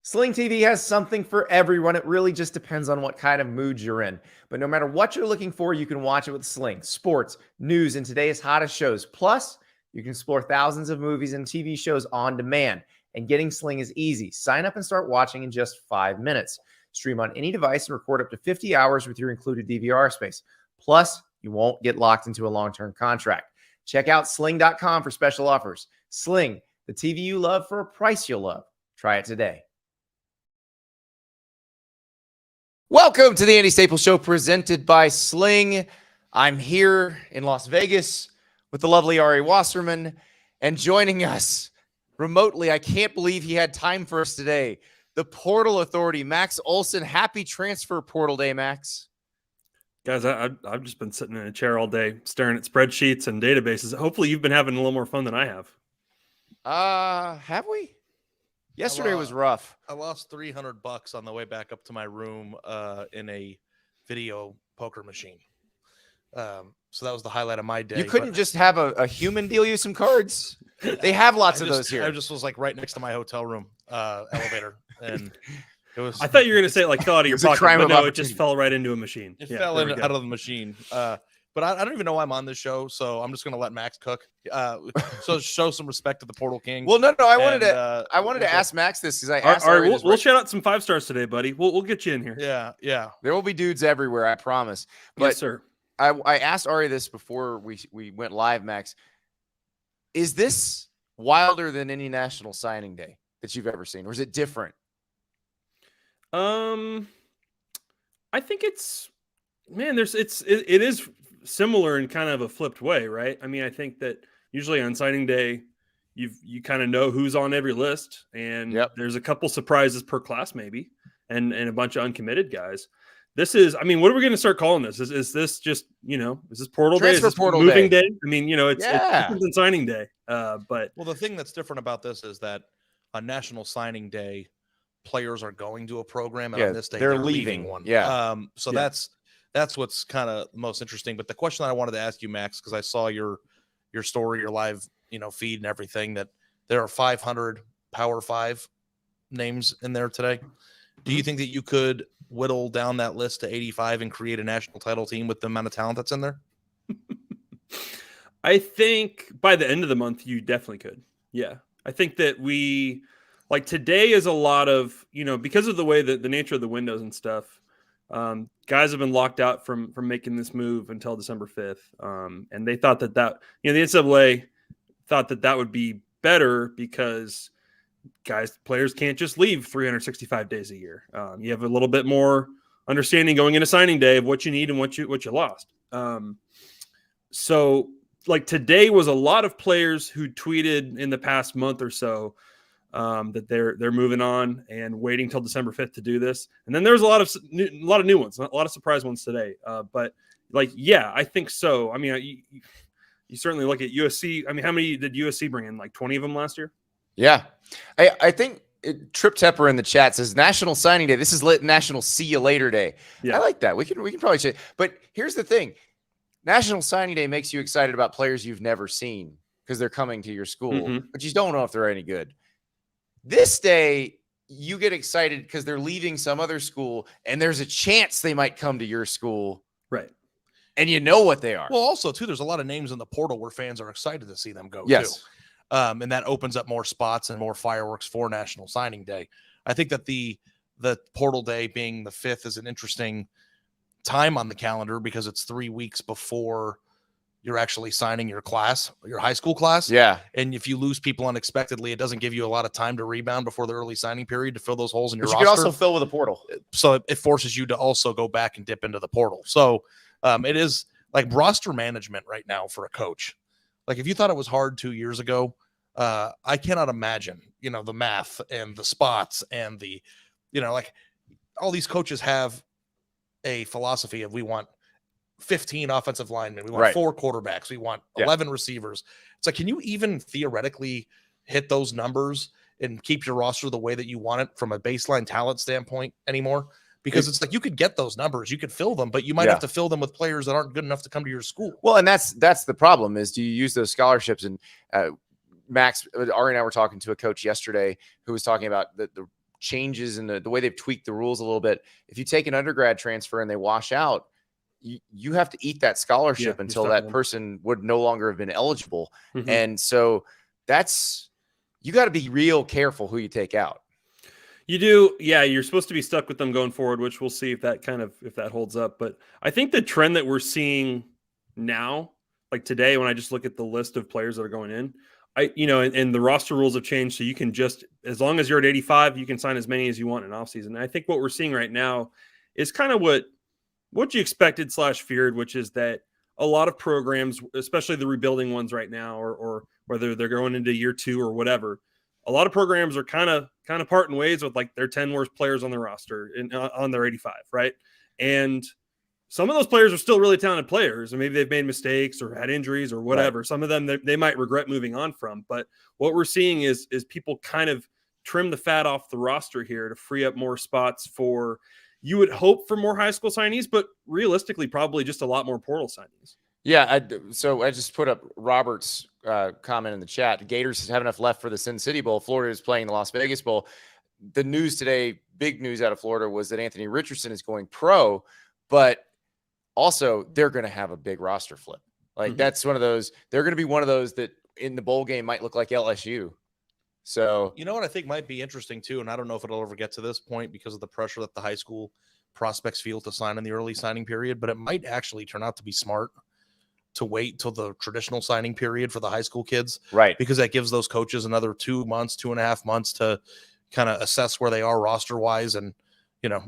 Sling TV has something for everyone. It really just depends on what kind of mood you're in. But no matter what you're looking for, you can watch it with Sling. Sports, news, and today's hottest shows. Plus, you can explore thousands of movies and TV shows on demand. And getting Sling is easy. Sign up and start watching in just 5 minutes. Stream on any device and record up to 50 hours with your included DVR space. Plus, you won't get locked into a long-term contract. Check out sling.com for special offers. Sling, the TV you love for a price you'll love. Try it today. Welcome to the Andy Staples Show presented by Sling. I'm here in Las Vegas with the lovely Ari Wasserman, and joining us remotely, I can't believe he had time for us today, the Portal Authority, Max Olson. Happy Transfer Portal Day, Max. Guys, I've just been sitting in a chair all day staring at spreadsheets and databases. Hopefully you've been having a little more fun than I have. Have we? Yesterday was rough. I lost $300 on the way back up to my room in a video poker machine. So that was the highlight of my day. You couldn't just have a human deal you some cards. They have lots of those here. I just was like right next to my hotel room elevator, and it was. I thought you were going to say like fell out of your pocket, but no, it just fell right into a machine. It fell out of the machine. But I don't even know why I'm on this show, so I'm just going to let Max cook. So show some respect to the Portal King. Well, no, I wanted to ask Max this because I asked. All right, we'll shout out some 5 stars today, buddy. We'll get you in here. Yeah. There will be dudes everywhere, I promise. But yes, sir. I asked Ari this before we went live, Max. Is this wilder than any National Signing Day that you've ever seen, or is it different? I think it is similar in kind of a flipped way, right? I mean, I think that usually on signing day, you kind of know who's on every list, and there's a couple surprises per class maybe, and a bunch of uncommitted guys. This is, I mean, what are we going to start calling this? Is this just, is this portal day? Is this portal moving day? I mean, it's different than signing day. But the thing that's different about this is that on National Signing Day, players are going to a program, and on this day they're leaving one. That's what's kind of most interesting. But the question that I wanted to ask you, Max, because I saw your story, your live feed and everything, that there are 500 Power 5 names in there today. Do you think that you could whittle down that list to 85 and create a national title team with the amount of talent that's in there? I think by the end of the month, you definitely could. Yeah. I think that today is a lot of, because of the way that the nature of the windows and stuff, guys have been locked out from making this move until December 5th. And they thought that the NCAA thought that would be better because players can't just leave 365 days a year. You have a little bit more understanding going into signing day of what you need and what you lost. So today was a lot of players who tweeted in the past month or so that they're moving on and waiting till December 5th to do this. And then there's a lot of new ones, a lot of surprise ones today. But I think so. I mean, you certainly look at USC. I mean, how many did USC bring in? 20 of them last year? Yeah. I think Trip Tepper in the chat says National Signing Day. This is National See You Later Day. Yeah. I like that. We can probably say, but here's the thing. National Signing Day makes you excited about players you've never seen because they're coming to your school, but you don't know if they're any good. This day, you get excited because they're leaving some other school and there's a chance they might come to your school. Right. And you know what they are. Well, also, too, there's a lot of names in the portal where fans are excited to see them go, yes. too. And that opens up more spots and more fireworks for National Signing Day. I think that the portal day being the 5th is an interesting time on the calendar because it's 3 weeks before you're actually signing your class, your high school class. Yeah. And if you lose people unexpectedly, it doesn't give you a lot of time to rebound before the early signing period to fill those holes in your roster. You can also fill with a portal. So it forces you to also go back and dip into the portal. So it is like roster management right now for a coach. If you thought it was hard 2 years ago, I cannot imagine, the math and the spots and the, all these coaches have a philosophy of we want 15 offensive linemen. We want 4 quarterbacks. We want 11 receivers. It's can you even theoretically hit those numbers and keep your roster the way that you want it from a baseline talent standpoint anymore? Because it's you could get those numbers, you could fill them, but you might have to fill them with players that aren't good enough to come to your school. Well, and that's the problem is, do you use those scholarships? And Max, Ari and I were talking to a coach yesterday who was talking about the changes and the way they've tweaked the rules a little bit. If you take an undergrad transfer and they wash out, you have to eat that scholarship until that person would no longer have been eligible. And so you got to be real careful who you take out. You do. Yeah. You're supposed to be stuck with them going forward, which we'll see if that holds up. But I think the trend that we're seeing now, like today, when I just look at the list of players that are going in, and the roster rules have changed. So you can just, as long as you're at 85, you can sign as many as you want in offseason. And I think what we're seeing right now is kind of what you expected / feared, which is that a lot of programs, especially the rebuilding ones right now, or whether they're going into year 2 or whatever, a lot of programs are kind of parting ways with like their 10 worst players on their roster on their 85, right? And some of those players are still really talented players, and maybe they've made mistakes or had injuries or whatever. Right. Some of them they might regret moving on from. But what we're seeing is people kind of trim the fat off the roster here to free up more spots for, you would hope, for more high school signees, but realistically probably just a lot more portal signings. Yeah, so I just put up Robert's comment in the chat. The Gators have enough left for the Sin City Bowl. Florida is playing the Las Vegas Bowl. The news today, big news out of Florida, was that Anthony Richardson is going pro, but also they're going to have a big roster flip. Like that's one of those, they're going to be one of those that in the bowl game might look like LSU. So, you know what I think might be interesting too, and I don't know if it'll ever get to this point because of the pressure that the high school prospects feel to sign in the early signing period, but it might actually turn out to be smart to wait till the traditional signing period for the high school kids. Right. Because that gives those coaches another 2.5 months to kind of assess where they are roster wise. And,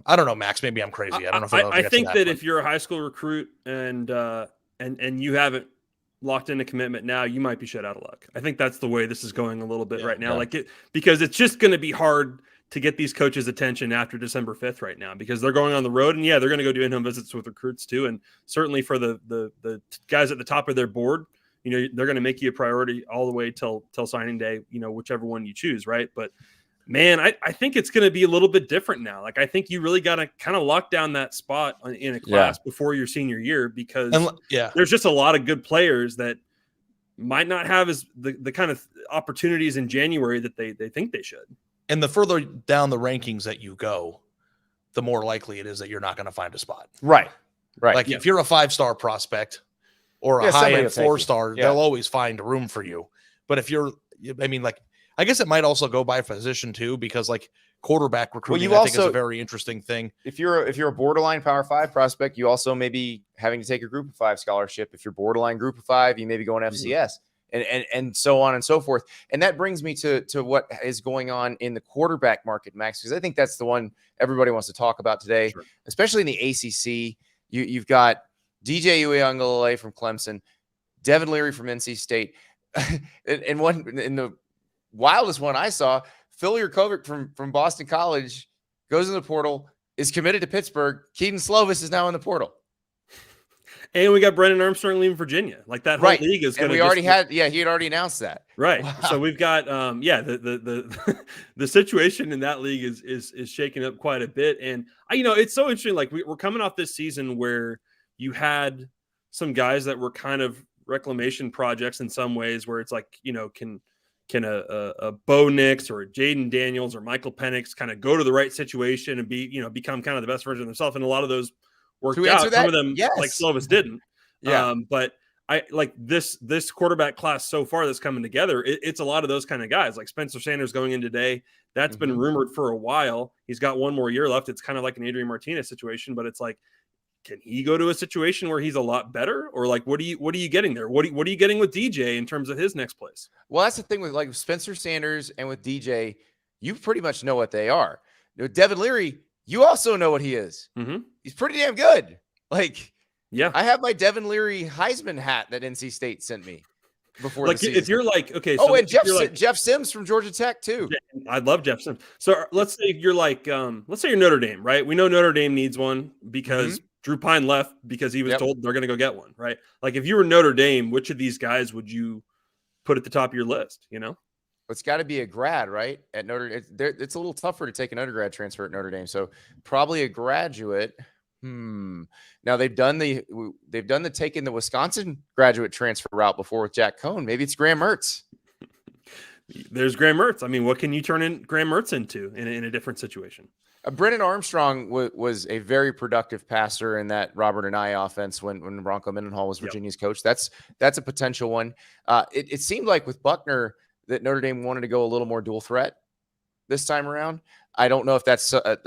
I don't know, Max, maybe I'm crazy. I don't know if I think that if you're a high school recruit and you haven't locked in a commitment now, you might be shut out of luck. I think that's the way this is going a little bit right now. Yeah. Because it's just going to be hard to get these coaches' attention after December 5th right now, because they're going on the road, and they're going to go do in-home visits with recruits too. And certainly for the guys at the top of their board, they're going to make you a priority all the way till signing day, whichever one you choose. Right. But man, I think it's going to be a little bit different now. Like, I think you really got to kind of lock down that spot in a class before your senior year, because there's just a lot of good players that might not have the kind of opportunities in January that they think they should. And the further down the rankings that you go, the more likely it is that you're not going to find a spot. Right. Like if you're a 5-star prospect or a high-end 4-star, they'll always find room for you. But if I guess it might also go by position too, because like quarterback recruiting, I think is a very interesting thing. If you're a borderline Power 5 prospect, you also may be having to take a Group of 5 scholarship. If you're borderline Group of 5, you may be going FCS. And so on and so forth. And that brings me to what is going on in the quarterback market, Max, because I think that's the one everybody wants to talk about today, especially in the ACC. You've got DJ Uiagalelei from Clemson, Devin Leary from NC State, and one in the wildest one I saw, Phil Jurkovec from Boston College goes in the portal, is committed to Pittsburgh. Kedon Slovis is now in the portal. And we got Brennan Armstrong leaving Virginia. Like that whole league is going to. And we already had, he had already announced that. Right. Wow. So we've got, the situation in that league is shaking up quite a bit. And it's so interesting. Like we're coming off this season where you had some guys that were kind of reclamation projects in some ways, where it's like, can a Bo Nix or a Jaden Daniels or Michael Penix kind of go to the right situation and become kind of the best version of themselves. And a lot of those worked out. Some of them, like Slovis, didn't. But I like this quarterback class so far that's coming together. It's a lot of those kind of guys, like Spencer Sanders going in today. That's been rumored for a while. He's got one more year left. It's kind of like an Adrian Martinez situation, but it's like, can he go to a situation where he's a lot better? Or like, what are you getting there? What are you getting with DJ in terms of his next place? Well, that's the thing with like Spencer Sanders and with DJ, you pretty much know what they are. Devin Leary, you also know what he is. He's pretty damn good. Like, I have my Devin Leary Heisman hat that NC State sent me before the season. If you're like, okay. So and Jeff Sims from Georgia Tech too. I love Jeff Sims. So let's say you're like, let's say you're Notre Dame, right? We know Notre Dame needs one because Drew Pine left because he was told they're going to go get one, right? Like if you were Notre Dame, which of these guys would you put at the top of your list? It's got to be a grad, right? At Notre Dame, it's a little tougher to take an undergrad transfer at Notre Dame, so probably a graduate. Now they've done taking the Wisconsin graduate transfer route before with Jack Cohn. Maybe it's Graham Mertz. There's Graham Mertz. I mean, what can you turn Graham Mertz into in a different situation? Brennan Armstrong was a very productive passer in that Robert and I offense when Bronco Mendenhall was Virginia's coach. That's a potential one. It seemed like with Buckner that Notre Dame wanted to go a little more dual threat this time around. I don't know if that's a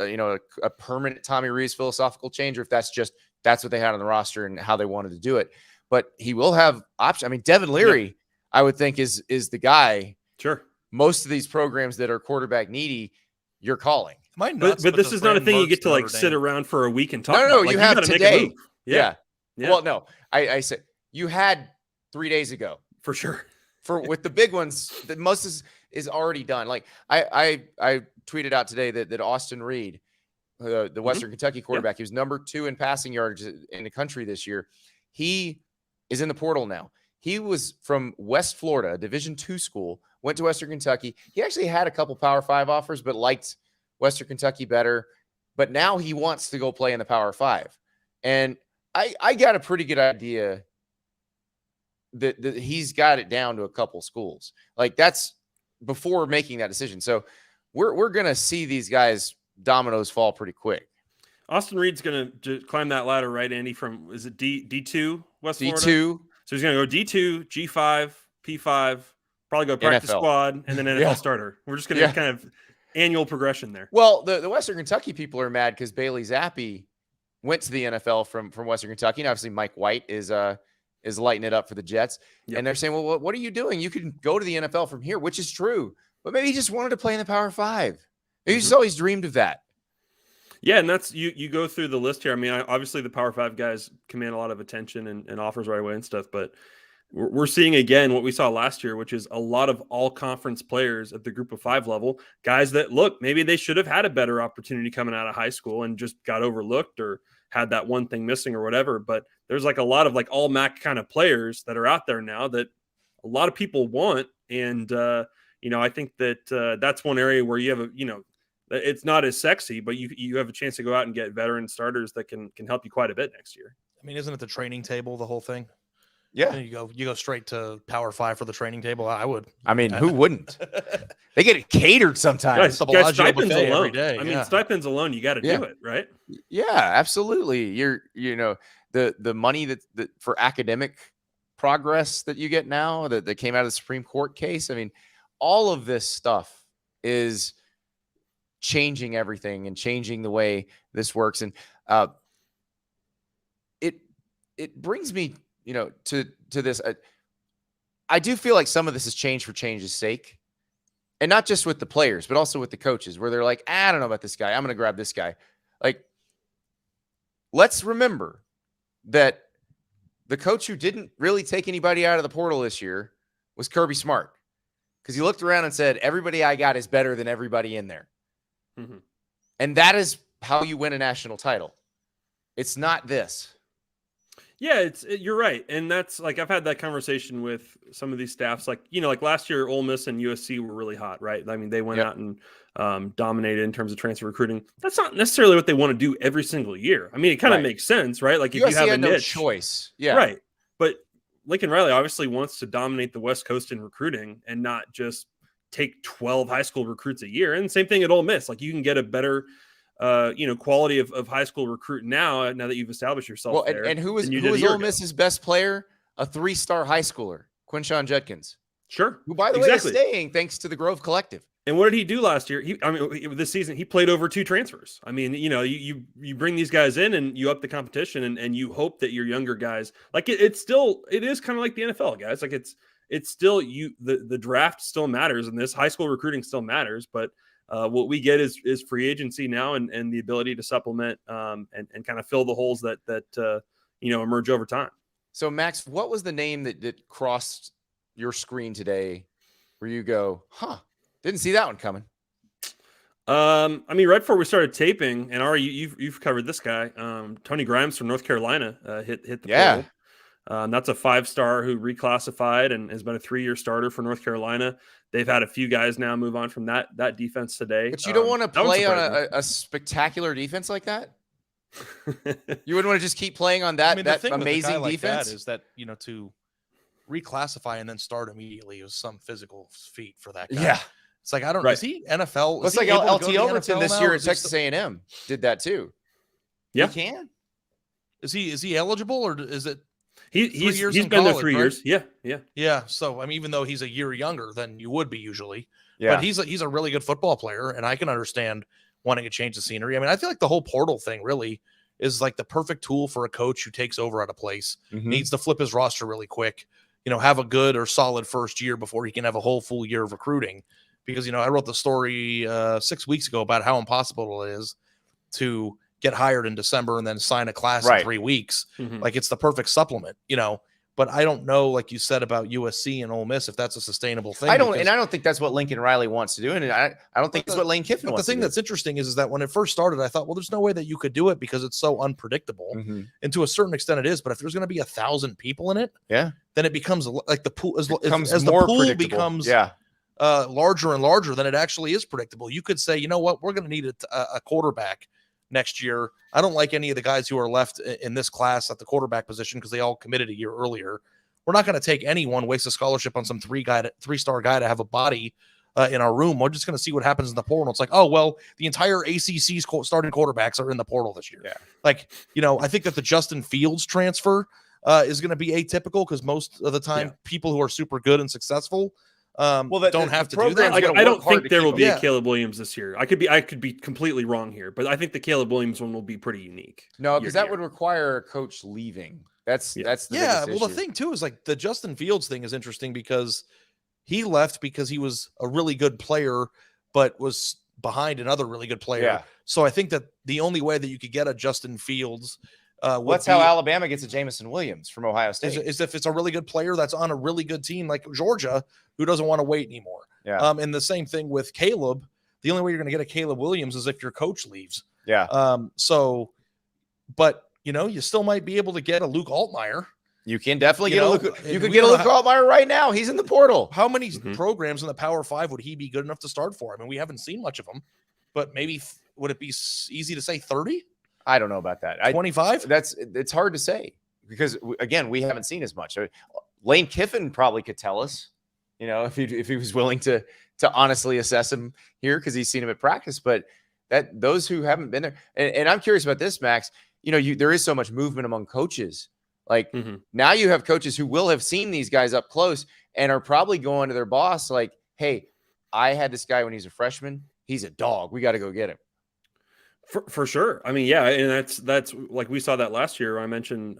permanent Tommy Rees philosophical change, or if that's what they had on the roster and how they wanted to do it. But he will have options. I mean, Devin Leary, I would think is the guy. Sure. Most of these programs that are quarterback needy, you're calling. But this is not a thing you get to like sit around for a week and talk about. No, like, you have today. Yeah. Well, no, I said you had 3 days ago for sure. With the big ones, that most is already done. Like I tweeted out today that Austin Reed, the Western Kentucky quarterback, he was number 2 in passing yards in the country this year. He is in the portal now. He was from West Florida, a Division II school, went to Western Kentucky. He actually had a couple Power 5 offers, but liked Western Kentucky better. But now he wants to go play in the Power 5. And I got a pretty good idea that he's got it down to a couple schools. Like, that's before making that decision. So we're going to see these guys dominoes fall pretty quick. Austin Reed's going to climb that ladder, right, Andy, from, is it D2 West Florida? D2. So he's going to go D2, G5, P5, probably go practice NFL. Squad, and then NFL starter. We're just going to kind of annual progression there. Well, the Western Kentucky people are mad because Bailey Zappi went to the NFL from Western Kentucky. And obviously Mike White is lighting it up for the Jets. Yep. And they're saying, well, what are you doing? You can go to the NFL from here, which is true. But maybe he just wanted to play in the Power 5. Maybe he's always dreamed of that. Yeah, and that's you go through the list here. I mean, obviously the Power 5 guys command a lot of attention and offers right away and stuff, but we're seeing again what we saw last year, which is a lot of all-conference players at the Group of 5 level, guys that, look, maybe they should have had a better opportunity coming out of high school and just got overlooked or had that one thing missing or whatever. But there's like a lot of like all-MAC kind of players that are out there now that a lot of people want, and I think that that's one area where you have it's not as sexy, but you have a chance to go out and get veteran starters that can help you quite a bit next year. I mean, isn't it the training table, the whole thing? Yeah. You go straight to Power 5 for the training table. I would. I mean, who wouldn't? They get it catered sometimes. Guys, stipends alone. Every day. I mean, stipends alone, you got to do it, right? Yeah, absolutely. The money that for academic progress that you get now that came out of the Supreme Court case. I mean, all of this stuff is changing everything and changing the way this works. And it brings me, to this. I do feel like some of this is change for change's sake, and not just with the players, but also with the coaches, where they're like, I don't know about this guy. I'm going to grab this guy. Like, let's remember that the coach who didn't really take anybody out of the portal this year was Kirby Smart, because he looked around and said, everybody I got is better than everybody in there. Mm-hmm. And that is how you win a national title. It's not this. Yeah, you're right. And that's like, I've had that conversation with some of these staffs. Like, like last year, Ole Miss and USC were really hot, right? I mean, they went out and dominated in terms of transfer recruiting. That's not necessarily what they want to do every single year. I mean, it kind of makes sense, right? Like, if USC you have a had niche, no choice. Yeah. Right. But Lincoln Riley obviously wants to dominate the West Coast in recruiting and not just take 12 high school recruits a year. And same thing at Ole Miss. Like, you can get a better quality of high school recruit now that you've established yourself. Well, there and who was Ole Miss's best player? A 3-star high schooler, Quinshawn Judkins. Sure. Who, by the way, is staying thanks to the Grove Collective. And what did he do last year? This season, he played over 2 transfers. I mean, you bring these guys in and you up the competition and you hope that your younger guys, like it is kind of like the NFL, guys. Like it's still the draft still matters, and this high school recruiting still matters, but what we get is free agency now and the ability to supplement and kind of fill the holes that emerge over time. So, Max, what was the name that crossed your screen today where you go, didn't see that one coming? I mean, right before we started taping, and Ari, you've covered this guy, Tony Grimes from North Carolina hit the portal. That's a 5-star who reclassified and has been a 3-year starter for North Carolina. They've had a few guys now move on from that defense today. But you don't want to play on a spectacular defense like that? You wouldn't want to just keep playing on that amazing like defense? that is that, to reclassify and then start immediately. It was some physical feat for that guy. Yeah. It's like, I don't, Right. is he NFL? Well, it's Is he like able to go LT to the Overton NFL this now, year or at is he Texas A&M did that too. Yeah. He can. Is he eligible, or is it? He's years been in there college, 3 right? years. Yeah. Yeah. Yeah. So, I mean, even though he's a year younger than you would be usually, Yeah. but he's a really good football player, and I can understand wanting to change the scenery. I mean, I feel like the whole portal thing really is like the perfect tool for a coach who takes over at a place, needs to flip his roster really quick, have a good or solid first year before he can have a whole full year of recruiting. Because, I wrote the story 6 weeks ago about how impossible it is to get hired in December and then sign a class in 3 weeks. Like, it's the perfect supplement, But I don't know, like you said about USC and Ole Miss, if that's a sustainable thing. I don't think that's what Lincoln Riley wants to do, and I don't think it's what Lane Kiffin But wants the thing to do. that's interesting is that when it first started, I thought, well, there's no way that you could do it because it's so unpredictable. And to a certain extent, it is. But if there's going to be 1,000 people in it, then it becomes like the pool as the pool becomes larger and larger, then it actually is predictable. You could say, you know what, we're going to need a quarterback next year. I don't like any of the guys who are left in this class at the quarterback position because they all committed a year earlier. We're not going to take anyone, waste a scholarship on some three-star guy to have a body in our room. We're just going to see what happens in the portal. It's like, oh, well, the entire ACC's starting quarterbacks are in the portal this year. Yeah. Like, I think that the Justin Fields transfer is going to be atypical because most of the time people who are super good and successful don't have to do that. I don't think there will be a Caleb Williams this year. I could be completely wrong here, but I think the Caleb Williams one will be pretty unique. No, because that would require a coach leaving. That's the biggest issue. The thing too is like the Justin Fields thing is interesting because he left because he was a really good player, but was behind another really good player. Yeah. So I think that the only way that you could get a Justin Fields that's how Alabama gets a Jamison Williams from Ohio State. Is if it's a really good player that's on a really good team like Georgia, who doesn't want to wait anymore. Yeah. And the same thing with Caleb. The only way you're going to get a Caleb Williams is if your coach leaves. Yeah. But you still might be able to get a Luke Altmaier. You can definitely get a Luke. You could get a Luke Altmaier right now. He's in the portal. How many programs in the Power 5 would he be good enough to start for? I mean, we haven't seen much of them, but maybe would it be easy to say 30? I don't know about that. 25? It's hard to say because again, we haven't seen as much. Lane Kiffin probably could tell us, if he was willing to honestly assess him here because he's seen him at practice. But those who haven't been there, and I'm curious about this, Max. There is so much movement among coaches. Like now you have coaches who will have seen these guys up close and are probably going to their boss like, "Hey, I had this guy when he's a freshman. He's a dog. We got to go get him." For sure. I mean, yeah, and that's like we saw that last year. I mentioned,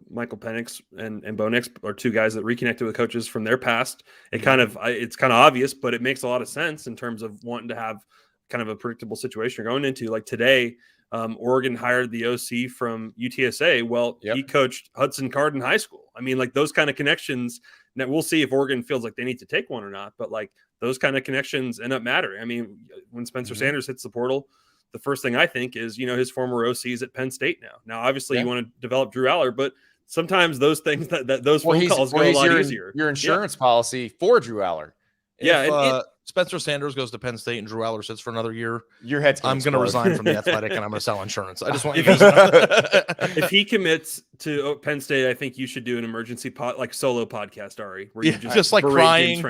Michael Penix and Bo Nix are two guys that reconnected with coaches from their past. It's kind of obvious, but it makes a lot of sense in terms of wanting to have kind of a predictable situation you're going into. Like today, Oregon hired the OC from UTSA. Well, he coached Hudson Card in high school. I mean, like those kind of connections. Now we'll see if Oregon feels like they need to take one or not. But like those kind of connections end up mattering. I mean, when Spencer Sanders hits the portal, the first thing I think is, his former OC is at Penn State now. Now, obviously, you want to develop Drew Aller, but sometimes those things those phone calls go a lot easier. Your insurance policy for Drew Aller. If Spencer Sanders goes to Penn State and Drew Aller sits for another year, I'm going to resign from the Athletic and I'm going to sell insurance. I just want you if he commits to Penn State, I think you should do an emergency solo podcast, Ari, where you just like crying,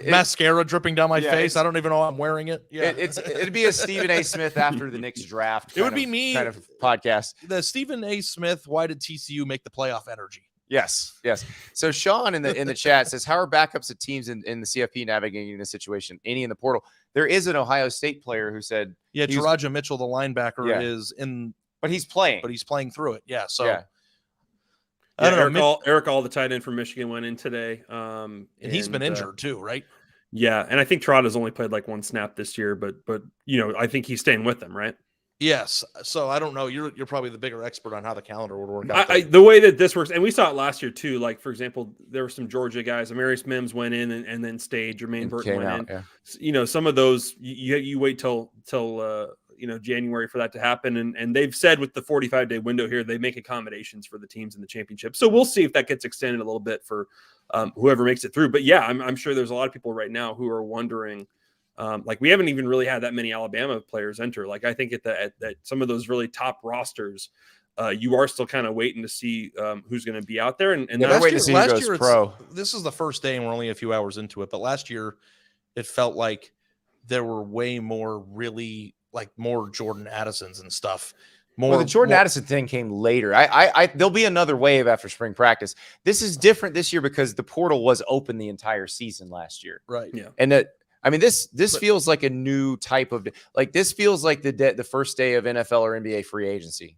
mascara dripping down my face. I don't even know I'm wearing it. Yeah, it'd be a Stephen A. Smith after the Knicks draft. It would be me kind of podcast. The Stephen A. Smith. Why did TCU make the playoff energy? Yes. So Sean in the chat says, how are backups of teams in the CFP navigating this situation? Any in the portal? There is an Ohio State player who said, Jaraja Mitchell, the linebacker, is in, but he's playing through it. Yeah. So I don't know. Eric All, the tight end from Michigan, went in today. And he's been injured too, right? Yeah, and I think Trot has only played like one snap this year, but I think he's staying with them, right? Yes. So I don't know. You're probably the bigger expert on how the calendar would work out. The way that this works, and we saw it last year too. Like for example, there were some Georgia guys. Amarius Mims went in and then stayed. Jermaine Burton went in. Yeah. Some of those you wait till January for that to happen. And they've said with the 45-day window here, they make accommodations for the teams in the championship. So we'll see if that gets extended a little bit for whoever makes it through. But yeah, I'm sure there's a lot of people right now who are wondering. We haven't even really had that many Alabama players enter. Like I think at some of those really top rosters, you are still kind of waiting to see who's going to be out there. And they're waiting to see who goes pro. This is the first day and we're only a few hours into it. But last year, it felt like there were way more really like more Jordan Addisons and stuff. The Jordan Addison thing came later. There'll be another wave after spring practice. This is different this year because the portal was open the entire season last year. Right. Yeah. And this feels like a new type of this feels like the first day of NFL or NBA free agency.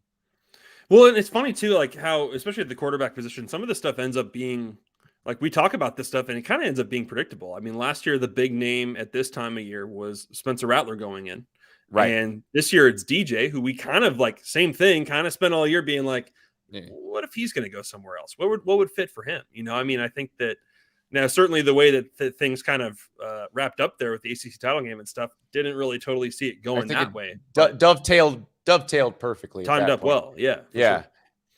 Well, and it's funny too, like how, especially at the quarterback position, some of the stuff ends up being like, we talk about this stuff and it kind of ends up being predictable. I mean, last year, the big name at this time of year was Spencer Rattler going in. Right. And this year it's DJ, who we kind of like same thing, kind of spent all year being like, what if he's going to go somewhere else? What would fit for him? I mean, I think that now certainly the way that things kind of wrapped up there with the ACC title game and stuff, didn't really totally see it going that way. Dovetailed perfectly. Timed up well. Yeah. Yeah.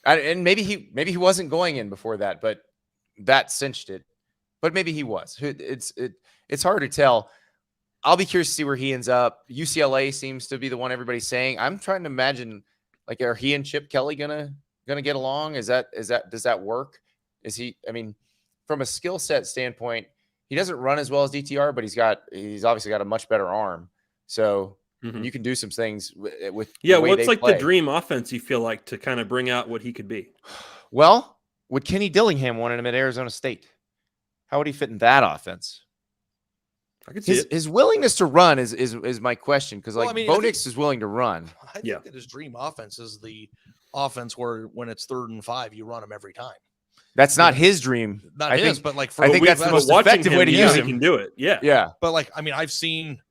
Sure. And maybe he wasn't going in before that, but that cinched it. But maybe he was. It's hard to tell. I'll be curious to see where he ends up. UCLA seems to be the one everybody's saying. I'm trying to imagine, like, are he and Chip Kelly gonna get along? Does that work? Is he? I mean, from a skill set standpoint, he doesn't run as well as DTR, but he's obviously got a much better arm. So you can do some things with what's like play. The dream offense you feel like to kind of bring out what he could be? Well, would Kenny Dillingham wanted him at Arizona State? How would he fit in that offense? I could see his willingness to run is my question, because Bo Nix is willing to run. I think that his dream offense is the offense where when it's 3rd and 5, you run him every time. That's not his dream. Not his, but like I think that's the most effective way to use him. He can do it. Yeah. Yeah. But like, I mean, I've seen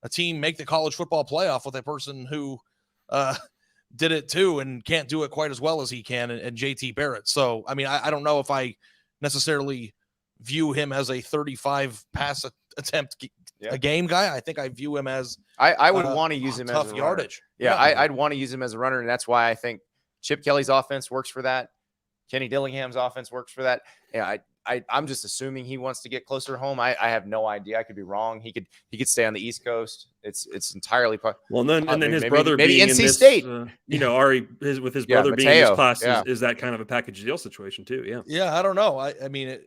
a team make the college football playoff with a person who did it too and can't do it quite as well as he can, and JT Barrett. So, I mean, I don't know if I necessarily view him as a 35 pass attempt a game guy. I think I view him as I would want to use him as a yardage. Yeah, I'd want to use him as a runner, and that's why I think Chip Kelly's offense works for that. Kenny Dillingham's offense works for that. Yeah, I'm just assuming he wants to get closer to home. I have no idea. I could be wrong. He could stay on the East Coast. It's entirely well. And then his brother maybe being NC in this, State. With his brother being in this class is that kind of a package deal situation too. Yeah. Yeah, I don't know. I mean,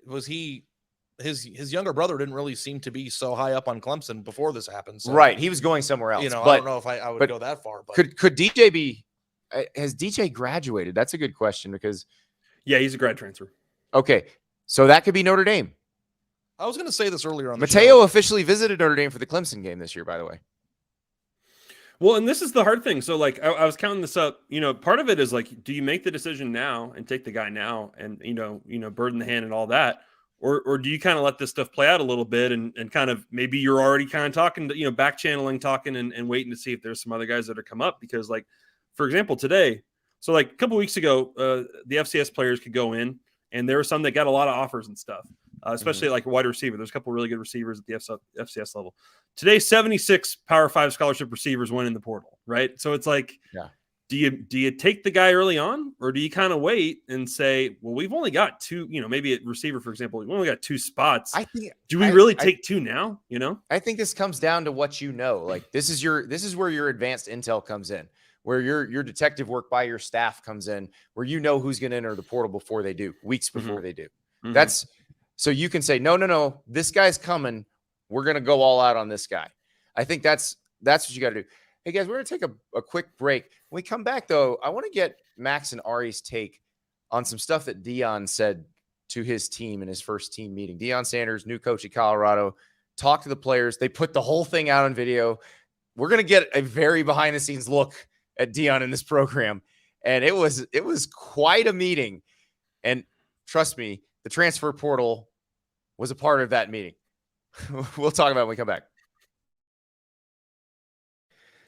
his younger brother didn't really seem to be so high up on Clemson before this happened. So, right, he was going somewhere else. I don't know if I would go that far. But could DJ be? Has DJ graduated? That's a good question, because he's a grad transfer. Okay, so that could be Notre Dame. I was going to say this earlier on the Mateo show. officially visited Notre Dame for the Clemson game this year, by the way. Well, and this is the hard thing. So, like, I was counting this up. Part of it is like, do you make the decision now and take the guy now, and burden the hand and all that, or do you kind of let this stuff play out a little bit and kind of maybe you're already kind of talking to back channeling, talking and waiting to see if there's some other guys that are come up, because like, for example, today. So like a couple weeks ago, the FCS players could go in, and there were some that got a lot of offers and stuff, especially like a wide receiver. There's a couple really good receivers at the FCS level. Today, 76 Power 5 scholarship receivers went in the portal, right? So it's like, do you take the guy early on, or do you kind of wait and say, well, we've only got 2, maybe at receiver, for example, we've only got 2 spots. Do we really take 2 now? I think this comes down to what like this is where your advanced intel comes in, where your detective work by your staff comes in, where who's going to enter the portal before they do, weeks before they do. That's so you can say, no, this guy's coming. We're going to go all out on this guy. I think that's what you got to do. Hey guys, we're going to take a quick break. When we come back though, I want to get Max and Ari's take on some stuff that Deion said to his team in his first team meeting. Deion Sanders, new coach at Colorado, talked to the players. They put the whole thing out on video. We're going to get a very behind the scenes look at Deion in this program. And it was quite a meeting. And trust me, the transfer portal was a part of that meeting. We'll talk about it when we come back.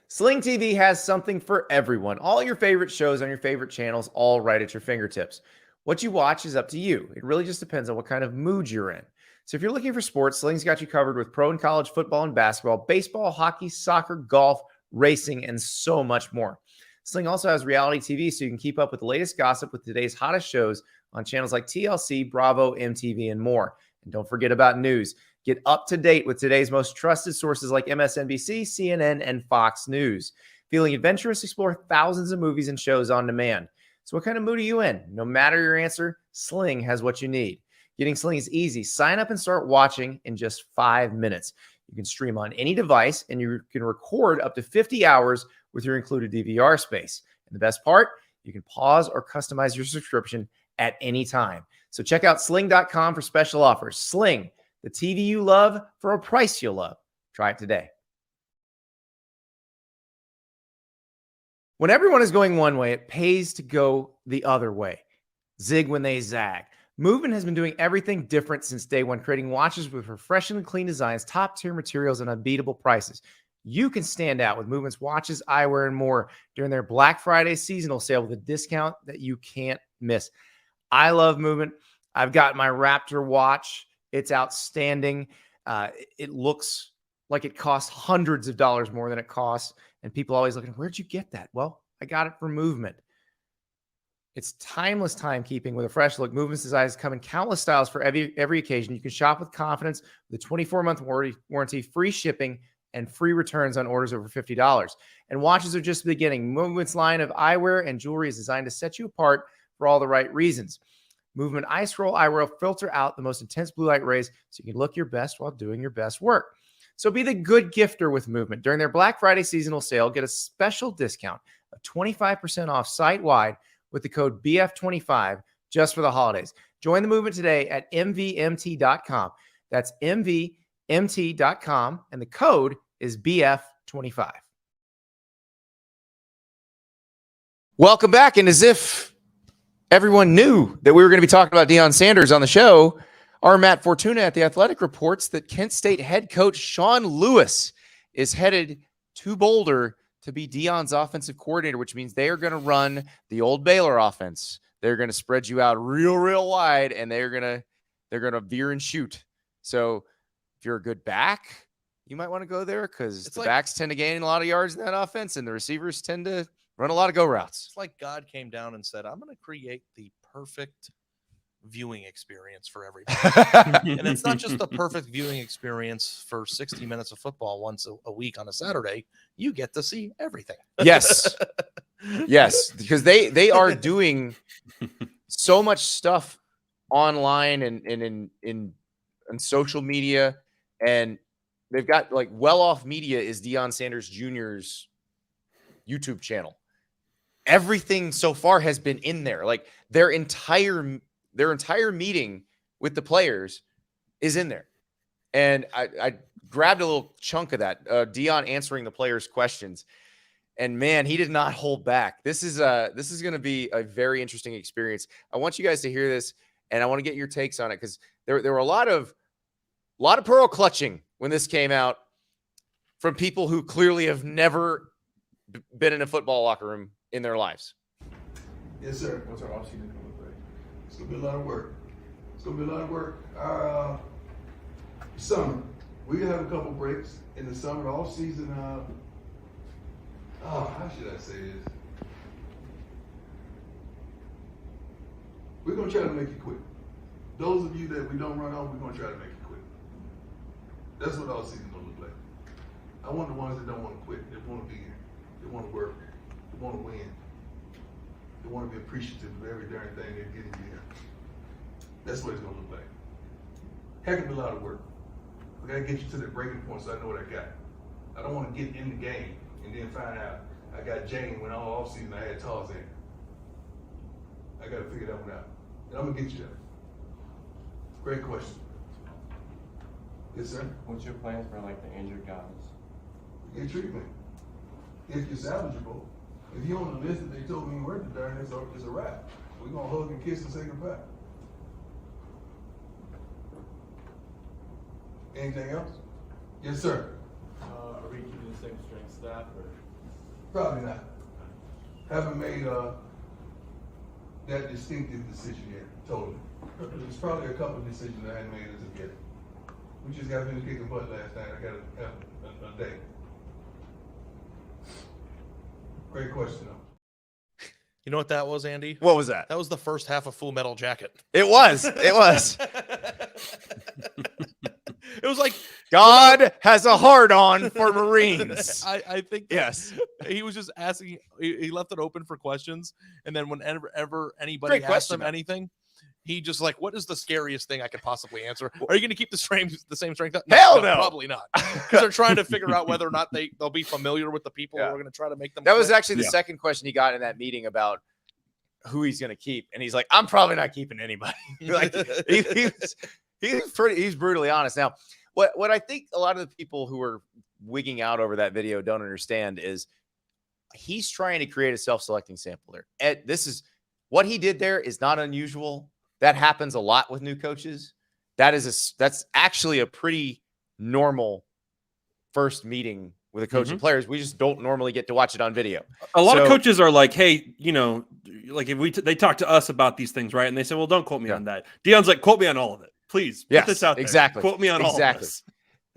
Sling TV has something for everyone. All your favorite shows on your favorite channels, all right at your fingertips. What you watch is up to you. It really just depends on what kind of mood you're in. So if you're looking for sports, Sling's got you covered with pro and college football and basketball, baseball, hockey, soccer, golf, racing, and so much more. Sling also has reality TV, so you can keep up with the latest gossip with today's hottest shows on channels like TLC, Bravo, MTV, and more. And don't forget about news. Get up to date with today's most trusted sources like MSNBC, CNN, and Fox News. Feeling adventurous? Explore thousands of movies and shows on demand. So what kind of mood are you in? No matter your answer, Sling has what you need. Getting Sling is easy. Sign up and start watching in just 5 minutes. You can stream on any device, and you can record up to 50 hours with your included DVR space. And the best part, you can pause or customize your subscription at any time. So check out sling.com for special offers. Sling, the TV you love for a price you'll love. Try it today. When everyone is going one way, it pays to go the other way. Zig when they zag. Movement has been doing everything different since day one, creating watches with refreshingly clean designs, top-tier materials, and unbeatable prices. You can stand out with Movement's watches, eyewear, and more during their Black Friday seasonal sale with a discount that you can't miss. I love Movement. I've got my Raptor watch. It's outstanding. It looks like it costs hundreds of dollars more than it costs. And people always looking, where'd you get that? Well, I got it from Movement. It's timeless timekeeping with a fresh look. Movement's designs come in countless styles for every occasion. You can shop with confidence with a 24-month warranty, free shipping, and free returns on orders over $50. And watches are just the beginning. Movement's line of eyewear and jewelry is designed to set you apart for all the right reasons. Movement Eye Scroll eyewear will filter out the most intense blue light rays so you can look your best while doing your best work. So be the good gifter with Movement. During their Black Friday seasonal sale, get a special discount of 25% off site-wide with the code BF25 just for the holidays. Join the movement today at mvmt.com. That's mvmt.com, and the code is BF25. Welcome back. And as if everyone knew that we were going to be talking about Deion Sanders on the show, our Matt Fortuna at The Athletic reports that Kent State head coach Sean Lewis is headed to Boulder to be Deion's offensive coordinator, which means they are going to run the old Baylor offense. They're going to spread you out real wide, and they're going to veer and shoot. So if you're a good back, you might want to go there because the backs tend to gain a lot of yards in that offense, and the receivers tend to run a lot of go routes. It's like God came down and said, I'm going to create the perfect viewing experience for everybody. And it's not just the perfect viewing experience for 60 minutes of football once a week on a Saturday. You get to see everything. Yes. Yes, because they are doing so much stuff online and in social media, and they've got like Well Off Media is Deion Sanders Jr.'s YouTube channel. Everything so far has been in there. Like their entire meeting with the players is in there. And I grabbed a little chunk of that. Deion answering the players' questions. And man, he did not hold back. This is going to be a very interesting experience. I want you guys to hear this, and I want to get your takes on it because there were a lot of pearl clutching when this came out from people who clearly have never been in a football locker room in their lives. Yes, sir. What's our offseason going to look like? It's going to be a lot of work. Our summer, we have a couple breaks in the summer. The off season, how should I say this? We're going to try to make it quick. Those of you that we don't run off, we're going to try to make it quick. That's what all season's going to look like. I want the ones that don't want to quit. They want to be here. They want to work. They want to win. They want to be appreciative of every darn thing they're getting here. That's what it's going to look like. Heck of a lot of work. I got to get you to that breaking point so I know what I got. I don't want to get in the game and then find out I got Jane when all offseason I had Tarzan. I got to figure that one out. And I'm going to get you there. Great question. Yes, sir? What's your plans for like the injured guys? Get treatment. If you're salvageable. If you're on the list that they told me you weren't darn, it's a wrap. We're going to hug and kiss and say goodbye. Anything else? Yes, sir. Are we keeping the same strength staff or? Probably not. Haven't made that distinctive decision yet, totally. There's probably a couple of decisions I hadn't made as of yet. We just got finished kicking butt last night. I got a day. Great question, though. You know what that was, Andy? What was that? That was the first half of Full Metal Jacket. It was. It was. It was like God has a hard on for Marines. I think Yes. he was just asking. He left it open for questions, and then whenever anybody Great asked question, him though. anything, he just like, "What is the scariest thing I could possibly answer? Are you going to keep the same strength? Hell no. Probably not, because they're trying to figure out whether or not they'll be familiar with the people who are going to try to make them. That was quit. actually the second question he got in that meeting about who he's going to keep, and he's like, "I'm probably not keeping anybody." Like he's brutally honest. Now, what I think a lot of the people who are wigging out over that video don't understand is he's trying to create a self-selecting sample there. Ed, this is what he did there is not unusual. That happens a lot with new coaches. That's actually a pretty normal first meeting with a coach and players. We just don't normally get to watch it on video. A lot of coaches are like, hey, like if they talk to us about these things, right? And they say, well, don't quote me on that. Deion's like, quote me on all of it. Please put this out there. Exactly. Quote me on all of this.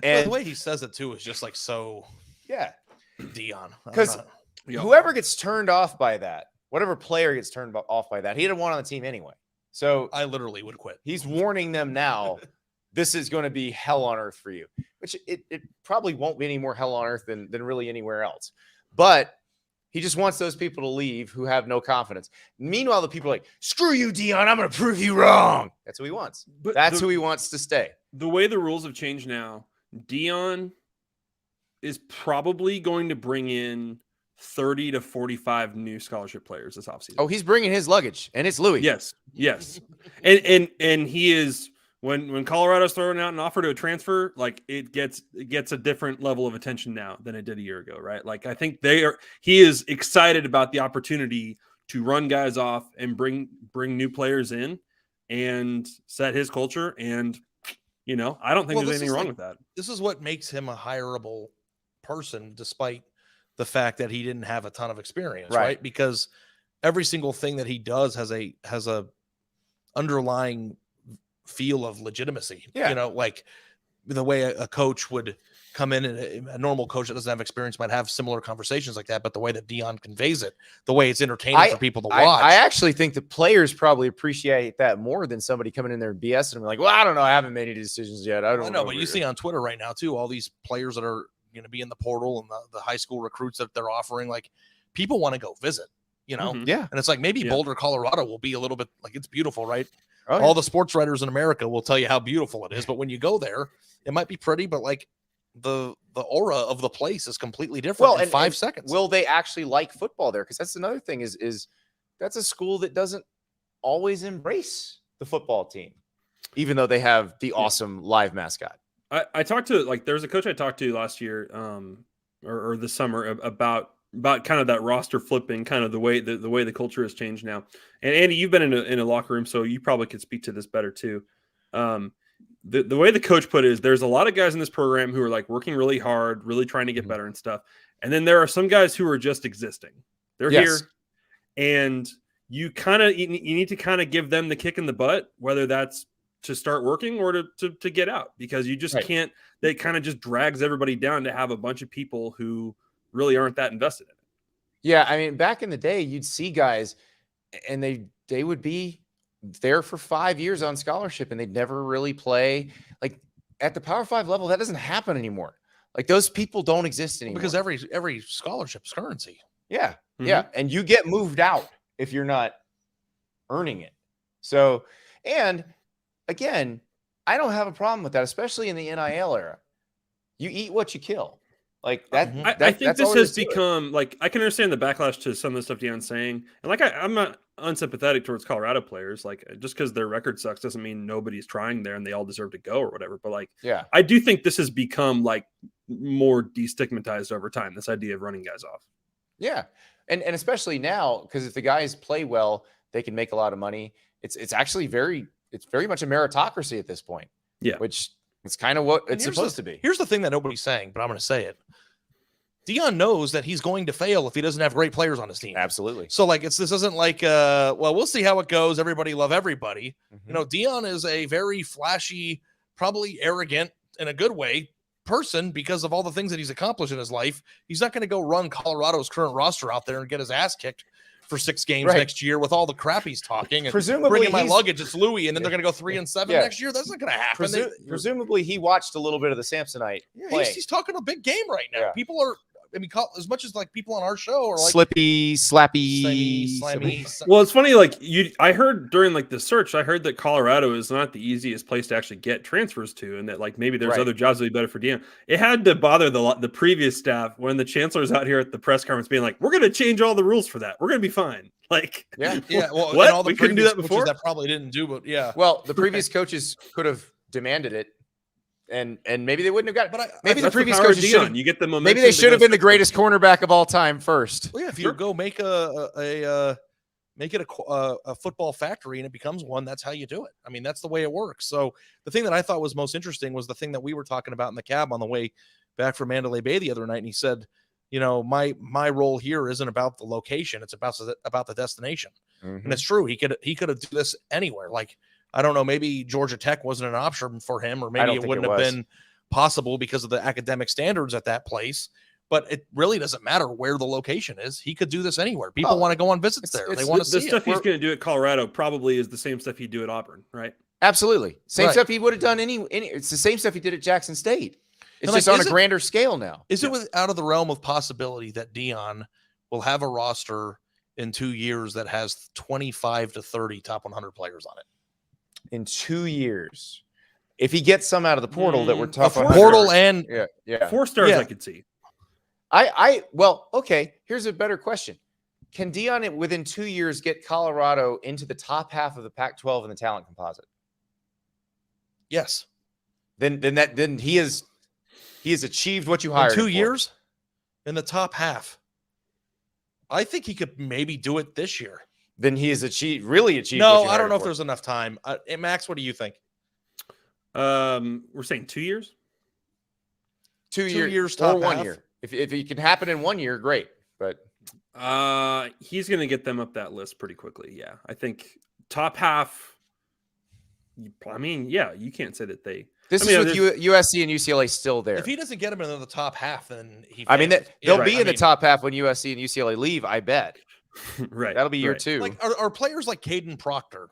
And the way he says it too is just like so. Yeah. Deion. Because whoever gets turned off by that, whatever player gets turned off by that, he didn't want on the team anyway. So I literally would quit. He's warning them now. This is going to be hell on earth for you, which it probably won't be any more hell on earth than really anywhere else. But he just wants those people to leave who have no confidence. Meanwhile, the people are like, screw you, Deion. I'm going to prove you wrong. That's who he wants. But that's who he wants to stay. The way the rules have changed now, Deion is probably going to bring in 30 to 45 new scholarship players this offseason. Oh, he's bringing his luggage, and it's Louis. Yes. and he is when Colorado's throwing out an offer to a transfer, like it gets a different level of attention now than it did a year ago, right? Like I think he is excited about the opportunity to run guys off and bring new players in and set his culture. And I don't think there's anything wrong with that. This is what makes him a hireable person, despite the fact that he didn't have a ton of experience, right? Because every single thing that he does has a underlying feel of legitimacy. Like the way a coach would come in, and a normal coach that doesn't have experience might have similar conversations like that, but the way that Deion conveys it, the way it's entertaining for people to watch. I actually think the players probably appreciate that more than somebody coming in there and BSing and like, well, I don't know, I haven't made any decisions yet. I don't know. But you see on Twitter right now too, all these players that are going to be in the portal and the high school recruits that they're offering, like people want to go visit, Yeah. And it's like maybe Boulder, Colorado will be a little bit like, it's beautiful, right? Oh, all the sports writers in America will tell you how beautiful it is, but when you go there, it might be pretty, but like the aura of the place is completely different in 5 seconds. Will they actually like football there? Because that's another thing is that's a school that doesn't always embrace the football team, even though they have the awesome live mascot. I talked to there's a coach I talked to last year or this summer about kind of that roster flipping, kind of the way the culture has changed now. And Andy, you've been in a locker room, so you probably could speak to this better too. The way the coach put it is there's a lot of guys in this program who are like working really hard, really trying to get better and stuff. And then there are some guys who are just existing. They're here, and you need to kind of give them the kick in the butt, whether that's to start working or to get out, because you just can't. They kind of just drags everybody down to have a bunch of people who really aren't that invested in it. Yeah, I mean, back in the day, you'd see guys, and they would be there for 5 years on scholarship, and they'd never really play. Like at the Power 5 level, that doesn't happen anymore. Like those people don't exist anymore because every scholarship is currency. Yeah, and you get moved out if you're not earning it. So, and again, I don't have a problem with that, especially in the NIL era. You eat what you kill. Like that. I think this has become like, I can understand the backlash to some of the stuff Deion's saying. And like, I'm not unsympathetic towards Colorado players. Like just because their record sucks doesn't mean nobody's trying there and they all deserve to go or whatever. But like, I do think this has become like more destigmatized over time, this idea of running guys off. Yeah. And especially now, because if the guys play well, they can make a lot of money. It's actually very much a meritocracy at this point. Yeah. Which is kind of what it's supposed to be. Here's the thing that nobody's saying, but I'm going to say it. Deion knows that he's going to fail if he doesn't have great players on his team. Absolutely. So like this isn't like well, we'll see how it goes. Everybody love everybody. You know, Deion is a very flashy, probably arrogant in a good way person because of all the things that he's accomplished in his life. He's not going to go run Colorado's current roster out there and get his ass kicked for 6 games Right. next year with all the crap he's talking. And Presumably bringing my he's- luggage, it's Louis, and then they're going to go 3-7 Yeah. next year. That's not going to happen. Presumably he watched a little bit of the Samsonite Yeah, playing. he's talking a big game right now. Yeah. People are, I mean, as much as like people on our show are like Slippy, slappy, slammy. Well, it's funny. Like I heard during like the search, I heard that Colorado is not the easiest place to actually get transfers to, and that like maybe there's Right. other jobs that would be better for Deion. It had to bother the previous staff when the chancellor's out here at the press conference being like, "We're going to change all the rules for that. We're going to be fine." Like, Yeah. Yeah, well, What? and all the We couldn't do previous that coaches before? That probably didn't do, but yeah. Well, the previous coaches could have demanded it, and maybe they wouldn't have got it. But Maybe the that's previous power of coaches should Deion. have. You get the momentum. Maybe they to should have go been the start- greatest cornerback of all time first. Well, yeah, if Sure. you go make make it a football factory and it becomes one, that's how you do it. I mean, that's the way it works. So the thing that I thought was most interesting was the thing that we were talking about in the cab on the way back from Mandalay Bay the other night. And he said, you know, my role here isn't about the location; it's about the destination. And it's true. He could have do this anywhere. Like, I don't know, maybe Georgia Tech wasn't an option for him, or maybe don't it think wouldn't it have was. been possible because of the academic standards at that place. But it really doesn't matter where the location is. He could do this anywhere. People Well, want to go on visits there. it's They want to The see stuff it. he's going to do at Colorado probably is the same stuff he'd do at Auburn, right? Absolutely. Same Right. stuff he would have done any. It's the same stuff he did at Jackson State. It's And, like, just on a is it- grander scale now. Is it out of the realm of possibility that Deion will have a roster in 2 years that has 25 to 30 top 100 players on it? In 2 years, if he gets some out of the portal that were A tough, four- 100. Portal and yeah. 4 stars Yeah. I could see. Well, okay. Here's a better question: can Deion within 2 years get Colorado into the top half of the Pac-12 in the talent composite? yes, Then he has achieved what you hired in 2 him for. years in the top half. I think he could maybe do it this year. Then he has really achieved. No, what you I hired don't him know if for. there's enough time. Max, what do you think? We're saying 2 years. 2 2 years, years, or top 1 half? year. If it can happen in 1 year, great. But He's going to get them up that list pretty quickly. Yeah, I think top half. I mean, yeah, you can't say that they. this I mean, is with USC and UCLA still there. If he doesn't get him into the top half, then he. I mean, fails. they'll Yeah, be I in the mean, top half when USC and UCLA leave. I bet Right, that'll be year right. 2. Like, are players like Kedon Proctor,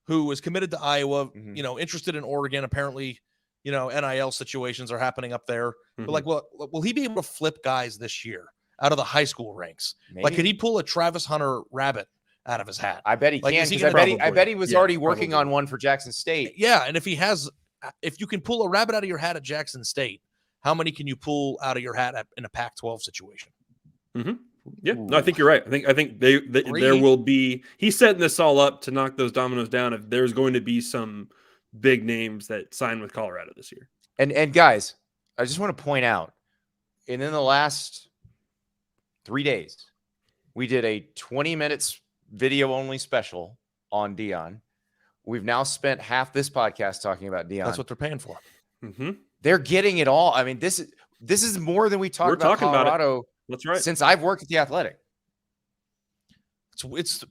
who is committed to Iowa, Mhm. you know, interested in Oregon? Apparently, you know, NIL situations are happening up there. Mhm. But like, will he be able to flip guys this year out of the high school ranks? Like, Maybe. could he pull a Travis Hunter rabbit out of his hat? I bet he Like, can is he because gonna I bet he was Yeah, already working probably. on one for Jackson State. Yeah, and if you can pull a rabbit out of your hat at Jackson State, how many can you pull out of your hat in a Pac-12 situation? Yeah, no, I think you're right. I think they there will be. He's setting this all up to knock those dominoes down. If there's going to be some big names that sign with Colorado this year. And guys, I just want to point out, and in the last 3 days, we did a 20 minutes video only special on Deion. We've now spent half this podcast talking about Deion. That's what they're paying for. Mm-hmm. They're getting it all. I mean, this is more than we talked We're about talking about it. Colorado That's right. since I've worked at the Athletic.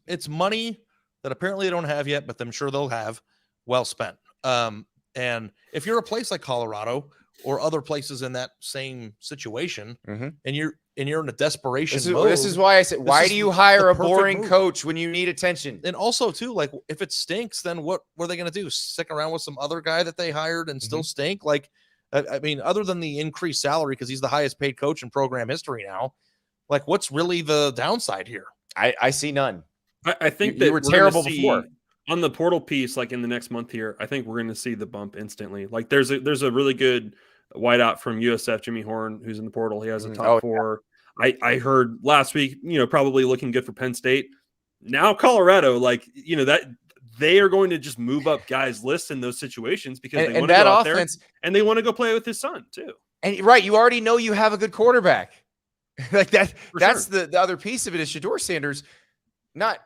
It's money that apparently they don't have yet, but I'm sure they'll have. Well spent. And if you're a place like Colorado or other places in that same situation, Mhm. and you're in a desperation This mode, is why I said, why is do you hire the a perfect boring move. coach when you need attention? and also too, like, if it stinks, then what are they going to do? Stick around with some other guy that they hired and still stink? Like, I mean, other than the increased salary because he's the highest paid coach in program history now, like, what's really the downside here? I see none. I think You that were we're gonna terrible see- before. on the portal piece, like in the next month here. I think we're going to see the bump instantly. Like there's a really good wideout from USF, Jimmy Horn, who's in the portal. He has a top Oh, yeah. 4. I heard last week, probably looking good for Penn State. Now Colorado, that they are going to just move up guys' lists in those situations because they And want to that go out there offense, and they want to go play with his son too. and right, you already know you have a good quarterback. Like that. For That's sure. the other piece of it is Shedeur Sanders, not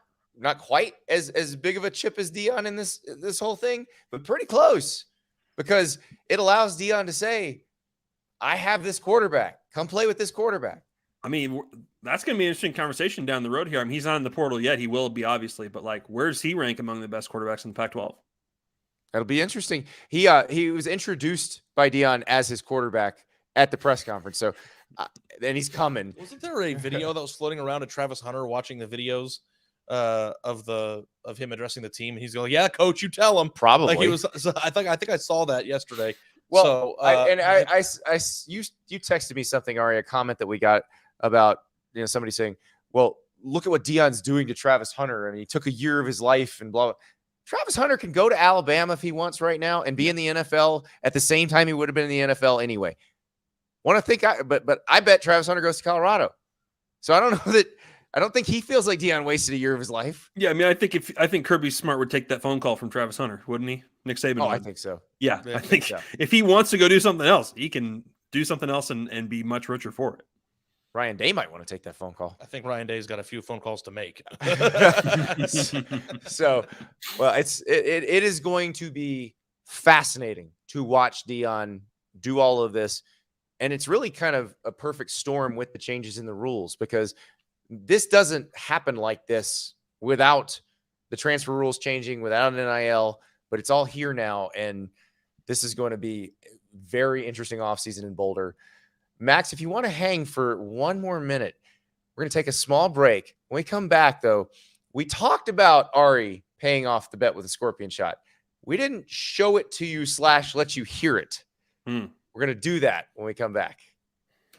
quite as big of a chip as Deion in this whole thing, but pretty close because it allows Deion to say, "I have this quarterback. Come play with this quarterback." I mean, that's going to be an interesting conversation down the road here. I mean, he's not in the portal yet. He will be, obviously, but where does he rank among the best quarterbacks in the Pac-12? That'll be interesting. He was introduced by Deion as his quarterback at the press conference. So and he's coming. Wasn't there a video that was floating around of Travis Hunter watching the videos of him addressing the team? And he's going, "Yeah, coach, you tell him." Probably. Like he was. So I think I saw that yesterday. Well, so, you texted me something, Ari, a comment that we got about somebody saying, "Well, look at what Deion's doing to Travis Hunter, and he took a year of his life and blah blah." Travis Hunter can go to Alabama if he wants right now and be in the NFL at the same time he would have been in the NFL anyway. But I bet Travis Hunter goes to Colorado. So I don't know that. I don't think he feels like Deion wasted a year of his life. Yeah, I mean, I think Kirby Smart would take that phone call from Travis Hunter, wouldn't he? Nick Saban. Oh, would. I think so. Yeah, I I think so. If he wants to go do something else, he can do something else and be much richer for it. Ryan Day might want to take that phone call. I think Ryan Day's got a few phone calls to make. So, well, it is going to be fascinating to watch Deion do all of this. And it's really kind of a perfect storm with the changes in the rules, because this doesn't happen like this without the transfer rules changing, without an NIL, but it's all here now. And this is going to be a very interesting offseason in Boulder. Max, if you want to hang for one more minute, we're going to take a small break. When we come back, though, we talked about Ari paying off the bet with a scorpion shot. We didn't show it to you / let you hear it. We're going to do that when we come back. If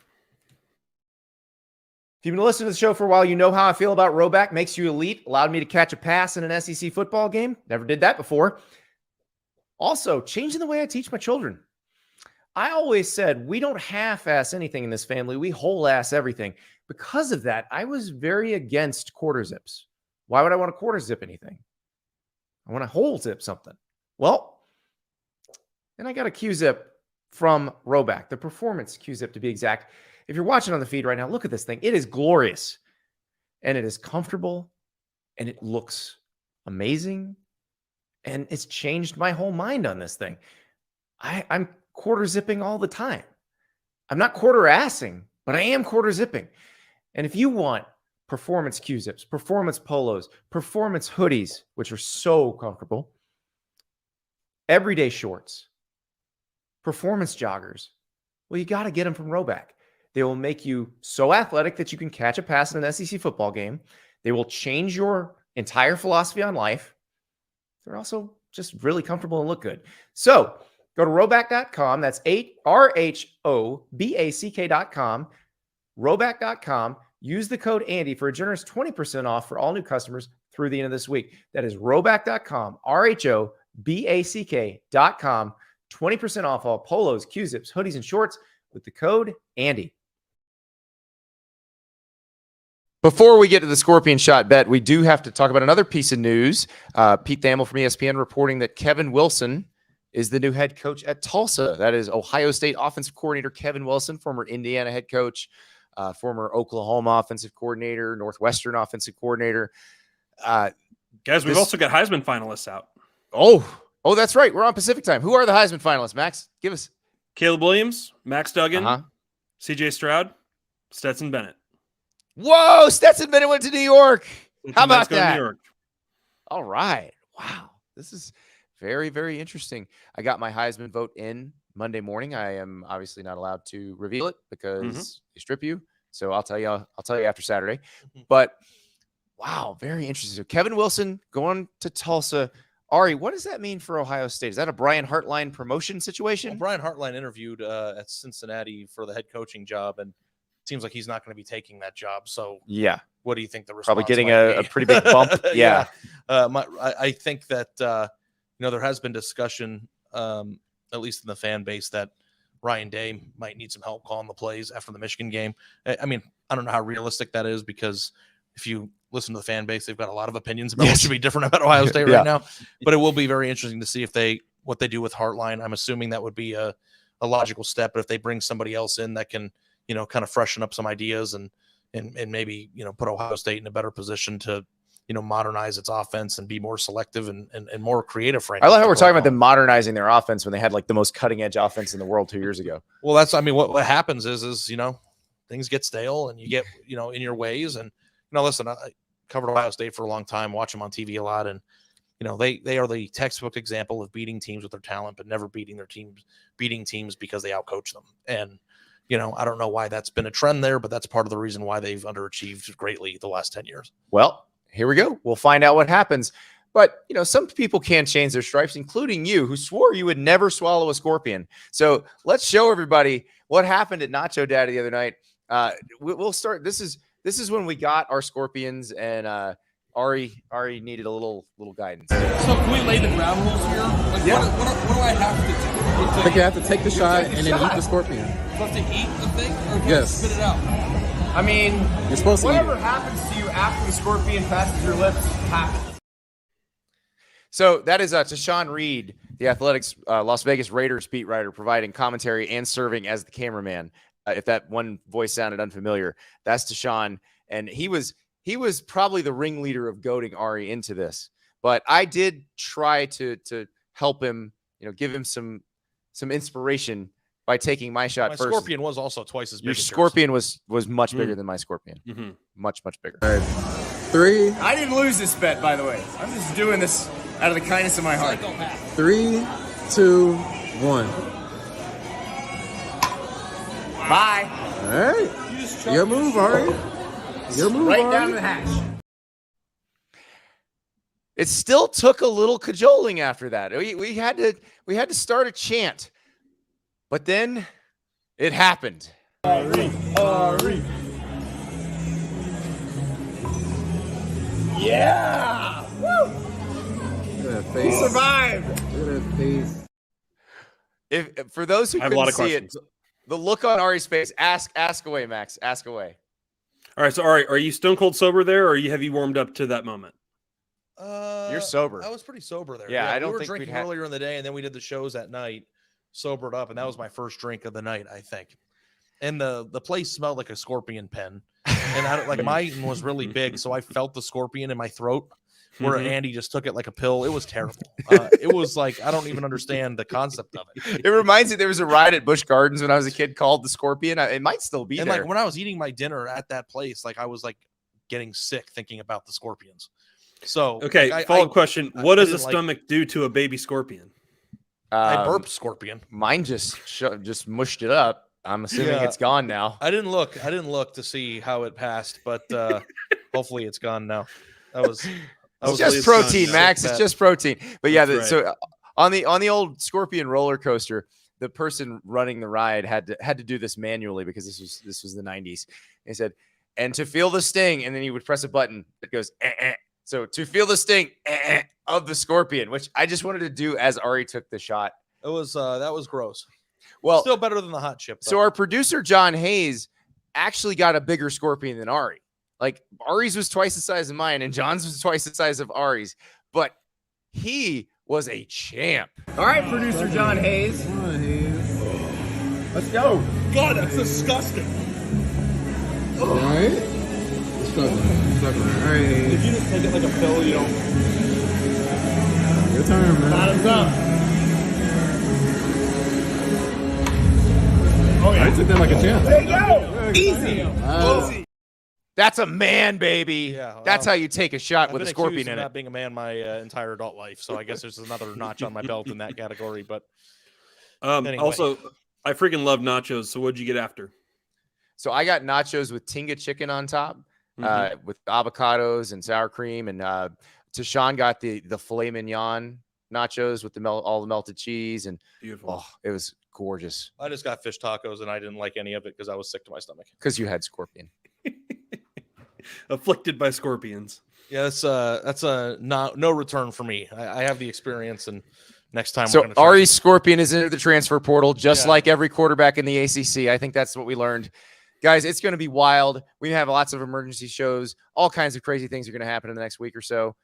you've been listening to the show for a while, you know how I feel about Roback. Makes you elite. Allowed me to catch a pass in an SEC football game. Never did that before. Also, changing the way I teach my children. I always said we don't half-ass anything in this family. We whole-ass everything. Because of that, I was very against quarter zips. Why would I want to quarter zip anything? I want to whole zip something. Well, then I got a Q-zip from Roback, the performance Q-zip to be exact. If you're watching on the feed right now, look at this thing. It is glorious, and it is comfortable, and it looks amazing, and it's changed my whole mind on this thing. I'm quarter zipping all the time. I'm not quarter assing, but I am quarter zipping. And if you want performance Q-zips, performance polos, performance hoodies, which are so comfortable, everyday shorts, performance joggers, well, you got to get them from Roback. They will make you so athletic that you can catch a pass in an SEC football game. They will change your entire philosophy on life. They're also just really comfortable and look good. So go to roback.com. That's RHOBACK.com. Roback.com. Use the code Andy for a generous 20% off for all new customers through the end of this week. That is roback.com. RHOBACK.com. 20% off all polos, Q-zips, hoodies, and shorts with the code Andy. Before we get to the scorpion shot bet, we do have to talk about another piece of news. Pete Thamel from ESPN reporting that Kevin Wilson is the new head coach at Tulsa. That is Ohio State offensive coordinator Kevin Wilson, former Indiana head coach, former Oklahoma offensive coordinator, Northwestern offensive coordinator. Guys, we've also got Heisman finalists out. Oh, that's right. We're on Pacific time. Who are the Heisman finalists, Max? Give us. Caleb Williams, Max Duggan, CJ Stroud, Stetson Bennett. Whoa, Stetson Bennett went to New York. How about that? New York. All right. Wow. This is very, very interesting. I got my Heisman vote in Monday morning. I am obviously not allowed to reveal it because they strip you. So I'll tell you after Saturday. But wow, very interesting. So Kevin Wilson going to Tulsa. Ari, what does that mean for Ohio State? Is that a Brian Hartline promotion situation? Well, Brian Hartline interviewed at Cincinnati for the head coaching job, and it seems like he's not going to be taking that job. So yeah, what do you think the response probably getting might a be? pretty big bump? Yeah. I think that there has been discussion, at least in the fan base, that Ryan Day might need some help calling the plays after the Michigan game. I mean, I don't know how realistic that is, because if you listen to the fan base, they've got a lot of opinions about what should be different about Ohio State right now. But it will be very interesting to see what they do with Hartline. I'm assuming that would be a logical step. But if they bring somebody else in that can, kind of freshen up some ideas and maybe, put Ohio State in a better position to, modernize its offense and be more selective and more creative, frankly. I love how we're talking about them modernizing their offense when they had like the most cutting edge offense in the world 2 years ago. Well, what happens is things get stale and you get, in your ways. And, listen, I covered Ohio State for a long time, watch them on TV a lot. And, they are the textbook example of beating teams with their talent, but never beating teams because they outcoach them. And, I don't know why that's been a trend there, but that's part of the reason why they've underachieved greatly the last 10 years. Well, here we go. We'll find out what happens. But, some people can change their stripes, including you, who swore you would never swallow a scorpion. So let's show everybody what happened at Nacho Daddy the other night. We'll start. This is when we got our scorpions, and Ari needed a little guidance. So can we lay the ground rules here? Like, Yeah. What do I have to do? I think you have to take the shot and then eat the scorpion. Do I have to eat the thing, or do I Yes. spit it out? I mean, You're supposed to eat whatever it. happens to you after the scorpion passes your lips happens. So that is Tashawn Reed, the Athletics Las Vegas Raiders beat writer, providing commentary and serving as the cameraman. If that one voice sounded unfamiliar, that's Tashawn. And he was probably the ringleader of goading Ari into this. But I did try to help him, give him some inspiration by taking my shot My first. scorpion was also twice as big. Your as yours. scorpion was much bigger than my scorpion. Mm-hmm. Much bigger. All right. 3, I didn't lose this bet, by the way. I'm just doing this out of the kindness of my heart. 3, 2, 1. Bye. All right. Your move, Ari. Your move, Right Ari. down to the hatch. It still took a little cajoling after that. We had to start a chant, but then it happened. Ari. Yeah! Woo! Look at that We face. survived! Look at that face. If for those who I have a lot couldn't of see it, questions. the look on Ari's face. Ask away, Max. Ask away. All right. So, are you stone cold sober there, or have you warmed up to that moment? You're sober. I was pretty sober there. Yeah, I don't we were think we'd drinking had- earlier in the day, and then we did the shows at night, sobered up, and that was my first drink of the night, I think. And the place smelled like a scorpion pen, and mine was really big, so I felt the scorpion in my throat. Where Mhm. Andy just took it like a pill. It was terrible. It was like, I don't even understand the concept of it. It reminds me there was a ride at Busch Gardens when I was a kid called the Scorpion. It might still be And there. like when I was eating my dinner at that place, like I was like getting sick thinking about the scorpions. So Okay. like, Follow up question: I what does a didn't like- stomach do to a baby scorpion? I burped scorpion. Mine just mushed it up. I'm assuming Yeah. it's gone now. I didn't look to see how it passed, but hopefully it's gone now. That was It's Hopefully just it's gone protein, now. Max. It's just protein. But yeah, That's so on the old Scorpion roller coaster, the person running the ride had to do this manually because this was the 90s. He said, and to feel the sting, and then he would press a button that goes, So to feel the sting of the scorpion, which I just wanted to do as Ari took the shot. It was that was gross. Well, Still better than the hot chip. so our producer John Hayes actually got a bigger scorpion than Ari. Like Ari's was twice the size of mine, and John's was twice the size of Ari's. But he was a champ. All right, producer John Hayes. Come on, Hayes. Let's go. God, that's disgusting. All right. Struggling. All right, Hayes. you just take it like a pill, you don't. Your turn, man. Bottoms up. Oh, I took that like a champ. There you go. Easy. Wow. That's a man, baby. Yeah, That's wow. how you take a shot I've with a been scorpion accused of in it. not being a man my entire adult life, so I guess there's another notch on my belt in that category. But Anyway. Also, I freaking love nachos. So, what'd you get after? So I got nachos with tinga chicken on top, Mhm. with avocados and sour cream, and Tashawn got the filet mignon nachos with all the melted cheese, and Beautiful. oh, it was gorgeous I just got fish tacos, and I didn't like any of it because I was sick to my stomach. because you had scorpion. Afflicted by scorpions. Yeah, that's a no return for me. I have the experience, and next time So we're gonna try Ari Scorpion is into the transfer portal, just Yeah. like every quarterback in the ACC. I think that's what we learned. Guys, it's going to be wild. We have lots of emergency shows. All kinds of crazy things are going to happen in the next week or so.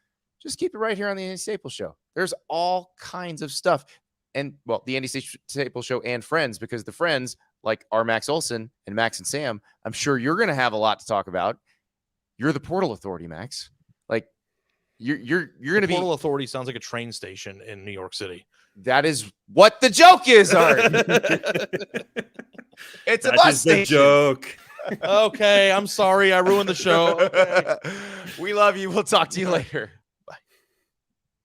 Just keep it right here on the Andy Staples Show. There's all kinds of stuff. And, well, the Andy Staples Show and friends, because the friends, like our Max Olson and Max and Sam, I'm sure you're going to have a lot to talk about. You're the portal authority, Max. Like, you're going to be. Portal Authority sounds like a train station in New York City. That is what the joke is, Art. It's a That bus is the station. joke. Okay, I'm sorry, I ruined the show. Okay. We love you. We'll talk to you later.